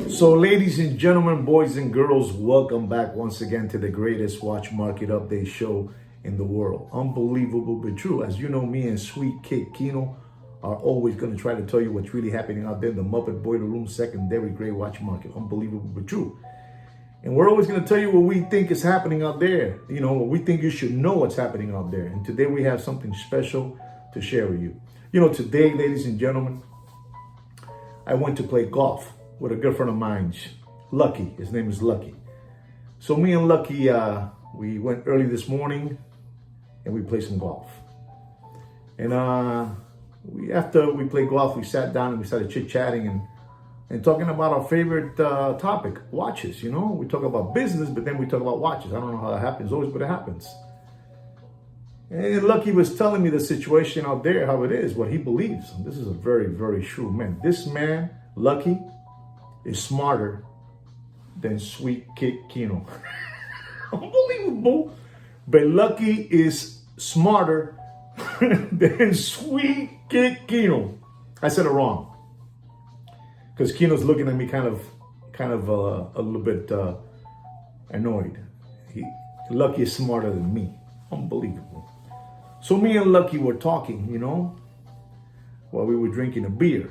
So, ladies and gentlemen, boys and girls, welcome back once again to the greatest watch market update show in the world. Unbelievable but true. As you know, me and Sweet Kid Kino are always going to try to tell you what's really happening out there in the Muppet Boiler Room secondary great watch market. Unbelievable but true. And we're always going to tell you what we think is happening out there. You know, what we think you should know what's happening out there. And today we have something special to share with you. You know, today, ladies and gentlemen, I went to play golf with a good friend of mine, Lucky. His name is Lucky. So me and Lucky, we went early this morning and we played some golf. And after we played golf, we sat down and we started chit-chatting and talking about our favorite topic, watches. You know, we talk about business, but then we talk about watches. I don't know how that happens always, but it happens. And Lucky was telling me the situation out there, how it is, what he believes. And this is a very, very true man. This man, Lucky, is smarter than Sweet Kid Kino. Unbelievable. But Lucky is smarter than Sweet Kid Kino. I said it wrong. Because Kino's looking at me kind of a little bit annoyed. Lucky is smarter than me. Unbelievable. So me and Lucky were talking, you know, while we were drinking a beer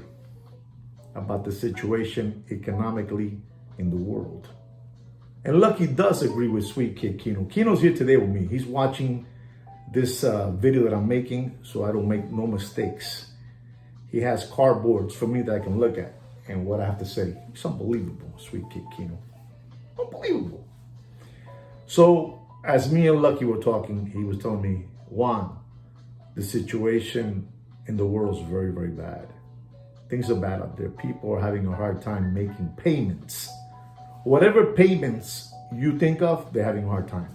about the situation economically in the world. And Lucky does agree with Sweet Kid Kino. Kino's here today with me. He's watching this video that I'm making so I don't make no mistakes. He has cardboards for me that I can look at and what I have to say. It's unbelievable, Sweet Kid Kino. Unbelievable. So as me and Lucky were talking, he was telling me, Juan, the situation in the world is very, very bad. Things are bad out there. People are having a hard time making payments. Whatever payments you think of, they're having a hard time.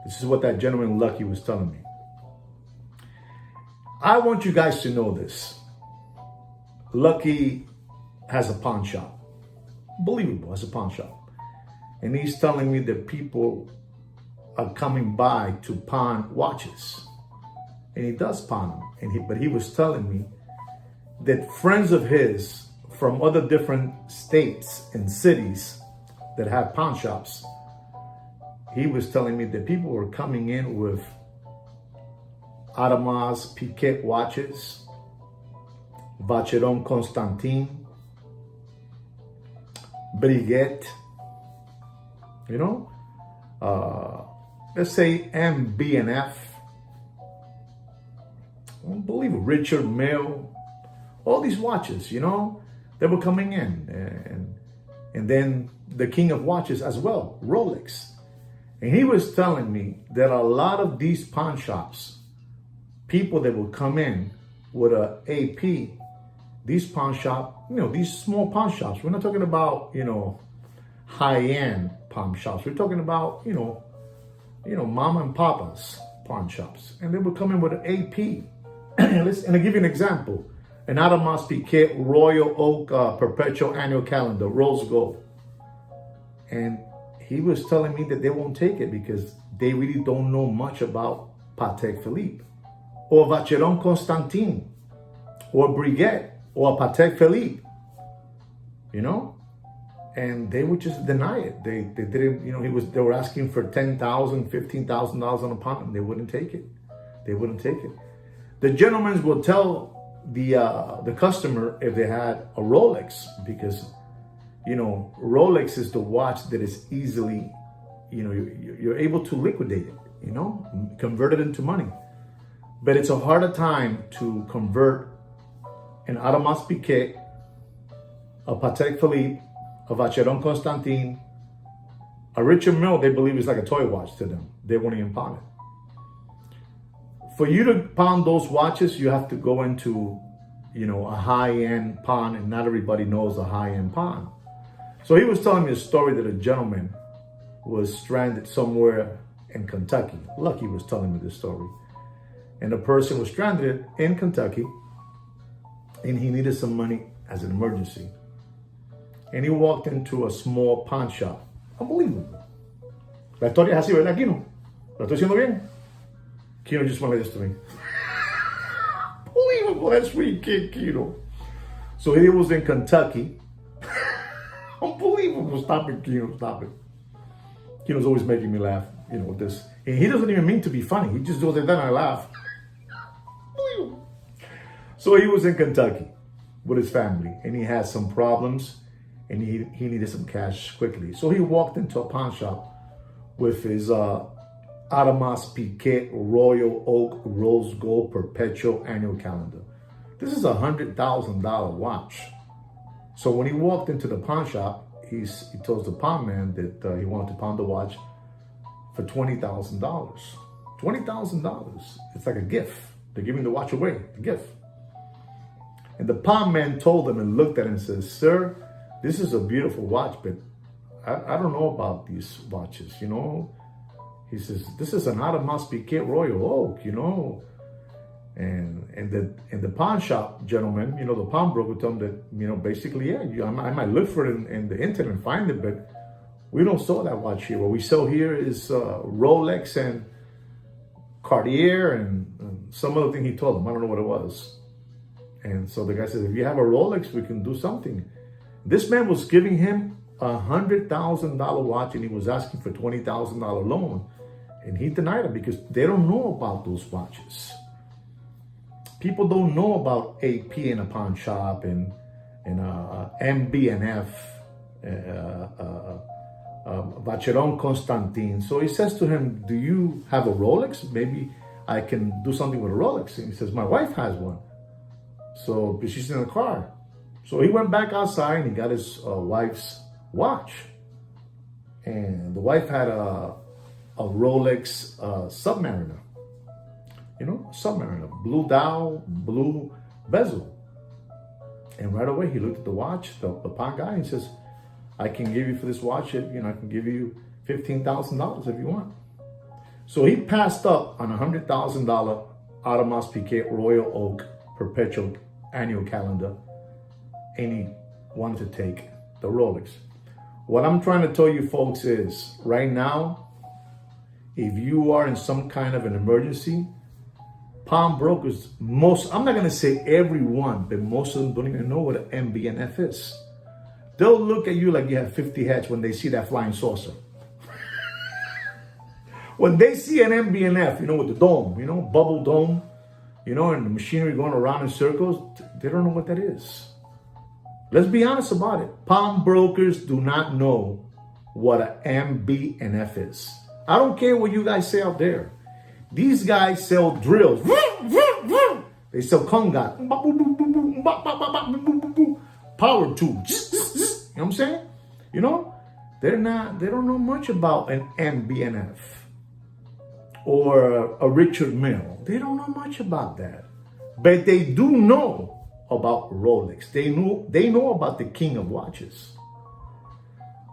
This is what that gentleman Lucky was telling me. I want you guys to know this. Lucky has a pawn shop. Unbelievable, has a pawn shop. And he's telling me that people are coming by to pawn watches. And he does pawn them. But he was telling me that friends of his from other different states and cities that have pawn shops, he was telling me that people were coming in with Audemars Piguet watches, Vacheron Constantin, Breguet, you know, let's say MB&F, unbelievable, Richard Mille, all these watches, you know, they were coming in. And then the king of watches as well, Rolex. And he was telling me that a lot of these pawn shops, people that will come in with a AP, these pawn shop, you know, these small pawn shops, we're not talking about, you know, high-end pawn shops. We're talking about, you know, mama and papa's pawn shops. And they would come in with an AP. And I'll give you an example. An Audemars Piguet Royal Oak Perpetual Annual Calendar, rose gold. And he was telling me that they won't take it because they really don't know much about Patek Philippe or Vacheron Constantin or Breguet or Patek Philippe, you know? And they would just deny it. They didn't, you know, they were asking for $10,000, $15,000 on a pawn, and they wouldn't take it. They wouldn't take it. The gentlemen will tell the customer if they had a Rolex, because, you know, Rolex is the watch that is easily, you know, you're able to liquidate it, you know, convert it into money. But it's a harder time to convert an Audemars Piguet, a Patek Philippe, a Vacheron Constantin, a Richard Mille. They believe it's like a toy watch to them. They won't even pawn it. For you to pawn those watches, you have to go into, you know, a high-end pawn, and not everybody knows a high-end pawn. So he was telling me a story that a gentleman was stranded somewhere in Kentucky. Lucky was telling me this story. And the person was stranded in Kentucky, and he needed some money as an emergency. And he walked into a small pawn shop. Unbelievable. La historia es así, ¿verdad, Kino? ¿Lo estoy diciendo bien? Kino just went like this to me. Unbelievable, that Sweet Kid Kino. So he was in Kentucky. Unbelievable. Stop it, Kino. Stop it. Kino's always making me laugh, with this. And he doesn't even mean to be funny. He just does it, then I laugh. So he was in Kentucky with his family, and he had some problems, and he needed some cash quickly. So he walked into a pawn shop with his Audemars Piguet Royal Oak Rose Gold Perpetual Annual Calendar. This is a $100,000 watch. So when he walked into the pawn shop, he told the pawn man that he wanted to pawn the watch for $20,000. $20,000. It's like a gift. They're giving the watch away, a gift. And the pawn man told him and looked at him and says, "Sir, this is a beautiful watch, but I don't know about these watches, He says, "This is an Audemars Piguet Royal Oak, And the pawn shop gentleman, the pawnbroker told him that, basically, yeah, I might look for it in the internet and find it, but we don't sell that watch here. What we sell here is Rolex and Cartier and some other thing he told him. I don't know what it was. And so the guy says, if you have a Rolex, we can do something. This man was giving him a $100,000 watch, and he was asking for $20,000 loan. And he denied it because they don't know about those watches. People don't know about AP in a pawn shop and MB&F, Vacheron Constantin. So he says to him, "Do you have a Rolex? Maybe I can do something with a Rolex." And he says, "My wife has one. So, but she's in the car." So he went back outside and he got his wife's watch. And the wife had a Rolex Submariner. Submariner, blue dial, blue bezel. And right away he looked at the watch, the pawn guy, and says, "I can give you for this watch, I can give you $15,000 if you want." So he passed up on a $100,000 Audemars Piguet Royal Oak Perpetual Annual Calendar, and he wanted to take the Rolex. What I'm trying to tell you folks is, right now, if you are in some kind of an emergency, pawnbrokers, I'm not going to say everyone, but most of them don't even know what an MB&F is. They'll look at you like you have 50 heads when they see that flying saucer. When they see an MB&F, with the dome, bubble dome, and the machinery going around in circles, they don't know what that is. Let's be honest about it. Pawnbrokers do not know what an MB&F is. I don't care what you guys say out there. These guys sell drills. They sell conga. Power tools. You know what I'm saying? They don't know much about an MB&F or a Richard Mille. They don't know much about that. But they do know about Rolex. They know about the king of watches.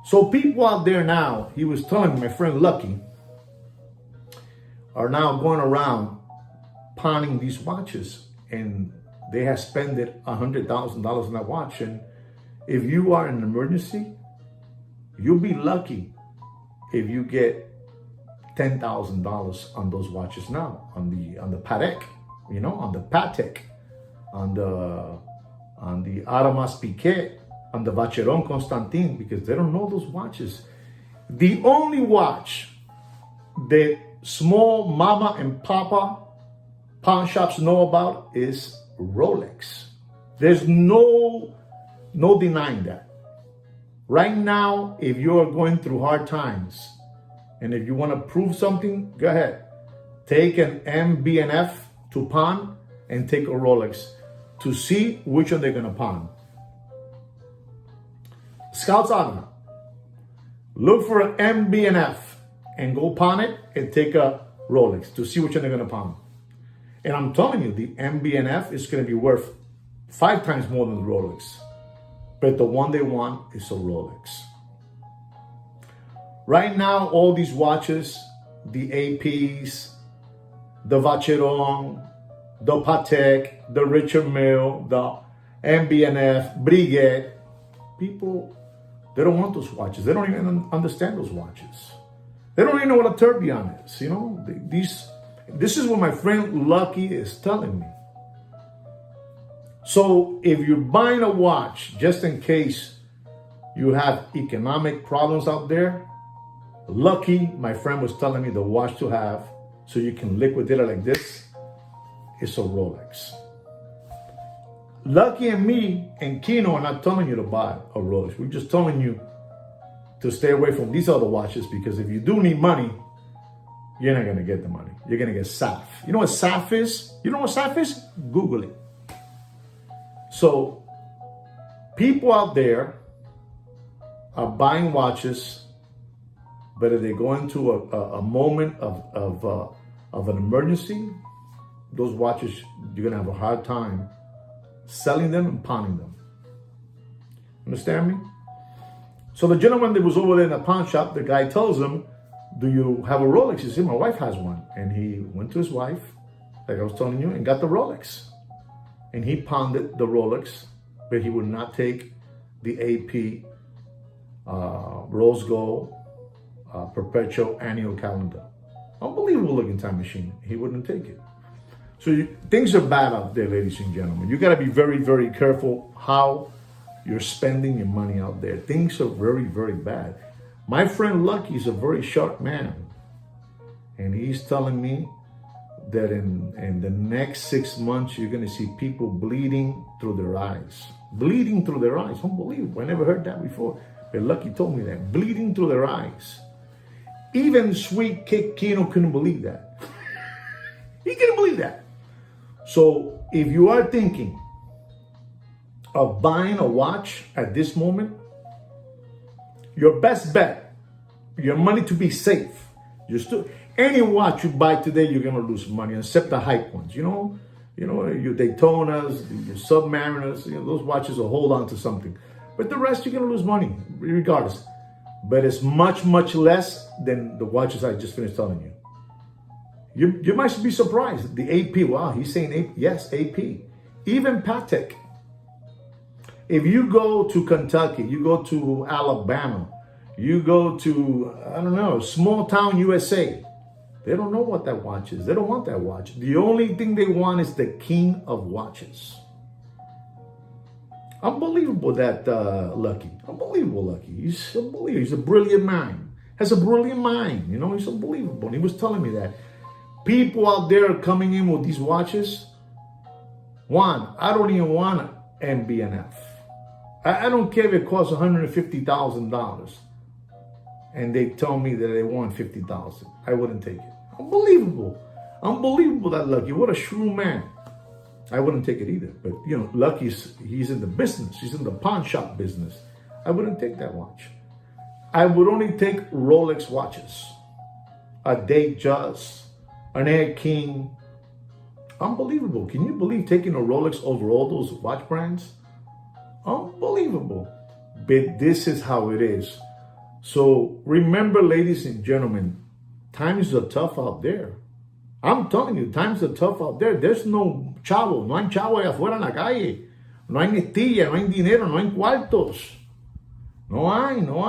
So people out there now, he was telling me, my friend Lucky, are now going around pawning these watches, and they have spent $100,000 on that watch. And if you are in an emergency, you'll be lucky if you get $10,000 on those watches now, on the Patek, on the Patek, on the Audemars Piguet, on the Vacheron Constantin, because they don't know those watches. The only watch that small mama and papa pawn shops know about is Rolex. There's no denying that. Right now, if you're going through hard times and if you want to prove something, go ahead. Take an MB&F to pawn and take a Rolex to see which one they're going to pawn. Scouts Honor. Look for an MB&F and go pawn it and take a Rolex to see which one they're going to pawn. And I'm telling you, the MB&F is going to be worth 5 times more than the Rolex. But the one they want is a Rolex. Right now, all these watches, the APs, the Vacheron, the Patek, the Richard Mille, the MB&F, Breguet, people, they don't want those watches. They don't even understand those watches. They don't even know what a tourbillon is. This is what my friend Lucky is telling me. So if you're buying a watch, just in case you have economic problems out there, lucky, my friend was telling me the watch to have so you can liquidate it like this is a Rolex. Lucky and me and Kino are not telling you to buy a Rolex. We're just telling you to stay away from these other watches, because if you do need money, you're not going to get the money. You're going to get SAF. You know what SAF is? You know what SAF is? Google it. So people out there are buying watches, but if they go into a moment of an emergency, those watches, you're going to have a hard time selling them and pawning them. Understand me? So the gentleman that was over there in the pawn shop, the guy tells him, do you have a Rolex? He said, my wife has one. And he went to his wife, like I was telling you, and got the Rolex. And he pawned the Rolex, but he would not take the AP Rose Gold Perpetual Annual Calendar. Unbelievable looking time machine. He wouldn't take it. So things are bad out there, ladies and gentlemen. You got to be very, very careful how you're spending your money out there. Things are very, very bad. My friend Lucky is a very sharp man. And he's telling me that in the next 6 months, you're going to see people bleeding through their eyes. Bleeding through their eyes. Unbelievable. I never heard that before. But Lucky told me that. Bleeding through their eyes. Even Sweet Kid Kino couldn't believe that. He couldn't believe that. So if you are thinking of buying a watch at this moment, your best bet, your money to be safe, any watch you buy today, you're gonna lose money, except the hype ones. You know, your Daytonas, your Submariners, those watches will hold on to something. But the rest, you're gonna lose money, regardless. But it's much, much less than the watches I just finished telling you. You might be surprised. The AP, wow, he's saying AP. Yes, AP. Even Patek. If you go to Kentucky, you go to Alabama, you go to, I don't know, small town USA, they don't know what that watch is. They don't want that watch. The only thing they want is the king of watches. Unbelievable that Lucky. Unbelievable Lucky. He's unbelievable. He's a brilliant mind. Has a brilliant mind. He's unbelievable. And he was telling me that. People out there are coming in with these watches. One, I don't even want an MB&F. I don't care if it costs $150,000. And they tell me that they want $50,000. I wouldn't take it. Unbelievable. Unbelievable that Lucky. What a shrewd man. I wouldn't take it either. But, Lucky's, he's in the business. He's in the pawn shop business. I wouldn't take that watch. I would only take Rolex watches. A Datejust, an Air King. Unbelievable. Can you believe taking a Rolex over all those watch brands? Unbelievable. But this is how it is. So remember, ladies and gentlemen, times are tough out there. I'm telling you, times are tough out there. There's no chavo. No hay chavo allá afuera en la calle. No hay nestilla, no hay dinero, no hay cuartos. No hay. No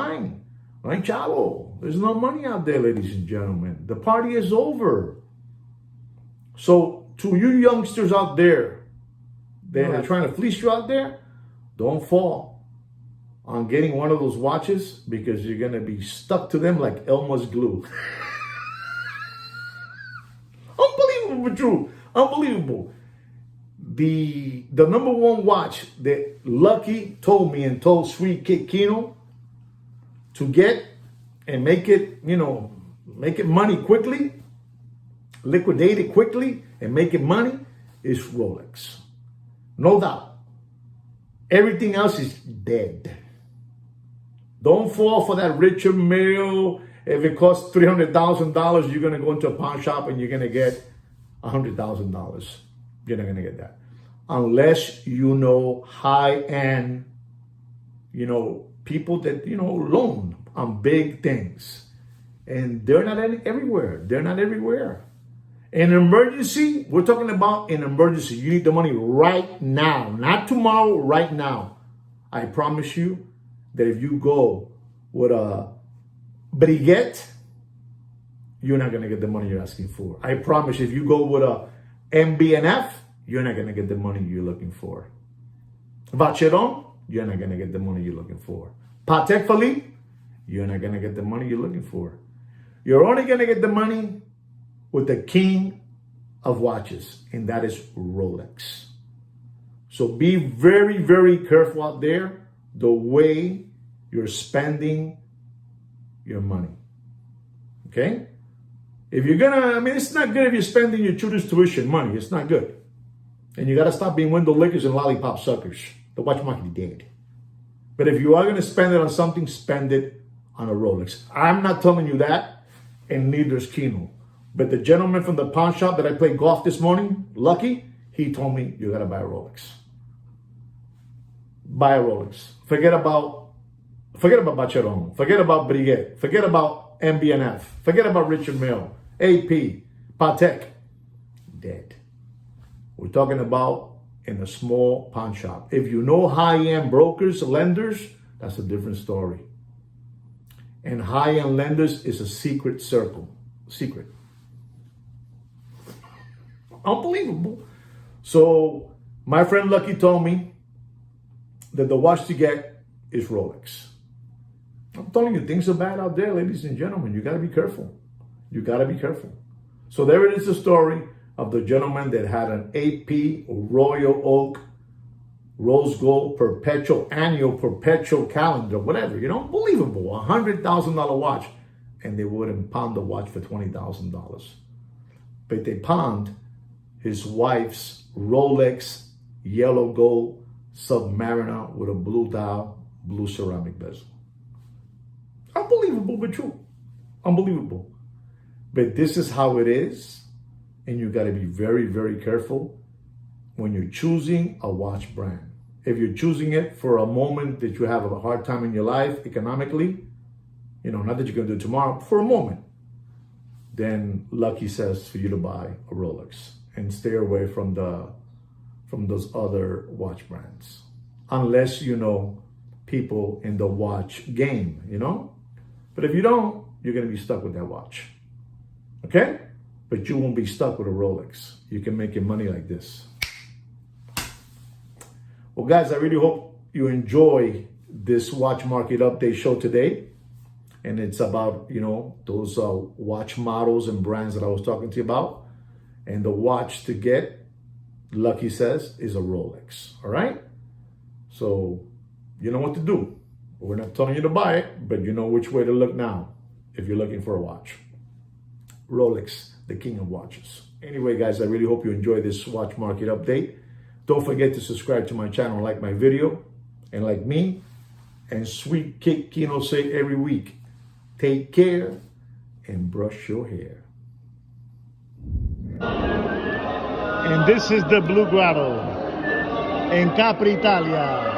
hay chavo. There's no money out there, ladies and gentlemen. The party is over. So to you youngsters out there that are trying to fleece you out there, don't fall on getting one of those watches, because you're going to be stuck to them like Elmer's glue. Unbelievable, but true. Unbelievable. The number one watch that Lucky told me and told Sweet Kid Kino to get and make it money quickly, liquidate it quickly and make it money is Rolex. No doubt. Everything else is dead. Don't fall for that Richard Mille. If it costs $300,000, you're going to go into a pawn shop and you're going to get $100,000. You're not going to get that. Unless you know high-end, people that, loan on big things. And they're not everywhere. They're not everywhere. In an emergency, we're talking about an emergency. You need the money right now, not tomorrow, right now. I promise you that if you go with a Breguet, you're not going to get the money you're asking for. I promise you, if you go with a MB&F, you're not going to get the money you're looking for. Vacheron, you're not going to get the money you're looking for. Patek Philippe, you're not going to get the money you're looking for. You're only going to get the money with the king of watches, and that is Rolex. So be very, very careful out there the way you're spending your money. Okay? If you're gonna, it's not good if you're spending your children's tuition money. It's not good. And you gotta stop being window lickers and lollipop suckers. The watch market is dead. But if you are gonna spend it on something, spend it on a Rolex. I'm not telling you that, and neither is Kino. But the gentleman from the pawn shop that I played golf this morning, Lucky, he told me you gotta buy a Rolex. Buy a Rolex. Forget about Bacheron. Forget about Breguet. Forget about MB&F. Forget about Richard Mille, AP, Patek. Dead. We're talking about in a small pawn shop. If you know high-end brokers, lenders, that's a different story. And high-end lenders is a secret circle. Secret. Unbelievable. So my friend Lucky told me that the watch to get is Rolex. I'm telling you, things are bad out there, ladies and gentlemen. You got to be careful. You got to be careful. So there it is, the story of the gentleman that had an AP Royal Oak Rose Gold annual perpetual calendar, whatever, unbelievable, $100,000 watch. And they wouldn't pawn the watch for $20,000. But they pawned his wife's Rolex yellow gold Submariner with a blue dial, blue ceramic bezel. Unbelievable, but true. Unbelievable. But this is how it is. And you got to be very, very careful when you're choosing a watch brand. If you're choosing it for a moment that you have a hard time in your life economically, not that you're going to do it tomorrow, for a moment, then Lucky says for you to buy a Rolex and stay away from those other watch brands. Unless you know people in the watch game, But if you don't, you're going to be stuck with that watch. Okay? But you won't be stuck with a Rolex. You can make your money like this. Well, guys, I really hope you enjoy this watch market update show today. And it's about, those watch models and brands that I was talking to you about. And the watch to get, Lucky says, is a Rolex. All right? So, you know what to do. We're not telling you to buy it, but you know which way to look now if you're looking for a watch. Rolex, the king of watches. Anyway, guys, I really hope you enjoy this watch market update. Don't forget to subscribe to my channel, like my video, and like me, and Sweet Kick Kino say every week, take care and brush your hair. And this is the Blue Grotto in Capri, Italia.